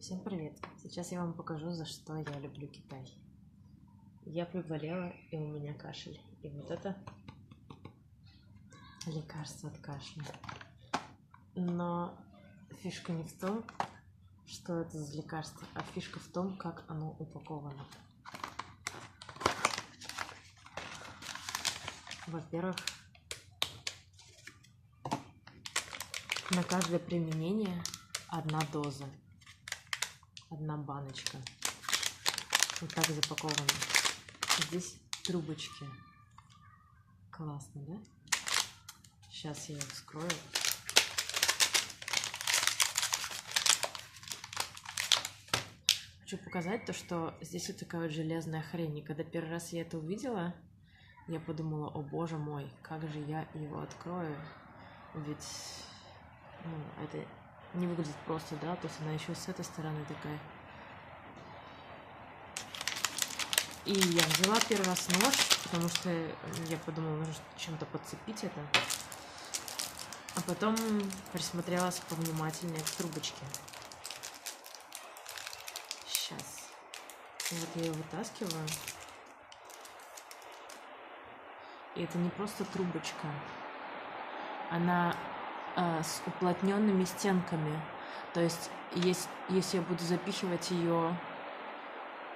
Всем привет! Сейчас я вам покажу, за что я люблю Китай. Я приболела, и у меня кашель. И вот это лекарство от кашля. Но фишка не в том, что это за лекарство, а фишка в том, как оно упаковано. Во-первых, на каждое применение одна доза. Одна баночка. Вот так запаковано. Здесь трубочки. Классно, да? Сейчас я их вскрою. Хочу показать то, что здесь вот такая вот железная хрень. И когда первый раз я это увидела, я подумала: о боже мой, как же я его открою? Ведь это не выглядит просто, да? То есть она еще с этой стороны такая. И я взяла первый раз нож, потому что я подумала, нужно чем-то подцепить это. А потом присмотрелась повнимательнее к трубочке. Сейчас. Вот я ее вытаскиваю. И это не просто трубочка. Она с уплотненными стенками. То есть, если я буду запихивать ее...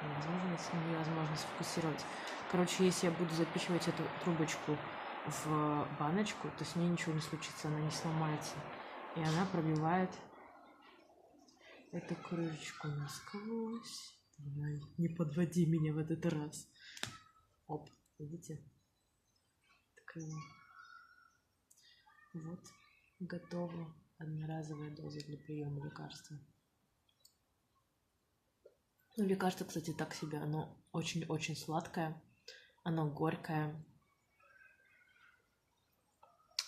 невозможно сфокусировать. Короче, если я буду запихивать эту трубочку в баночку, то с ней ничего не случится, она не сломается. И она пробивает эту крышечку насквозь. Давай, не подводи меня в этот раз. Оп, видите? Такая вот готова одноразовая доза для приема лекарства. Ну, лекарство, кстати, так себе. Оно очень-очень сладкое. Оно горькое.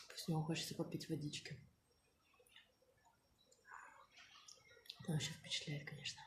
После него хочется попить водички. Оно еще впечатляет, конечно.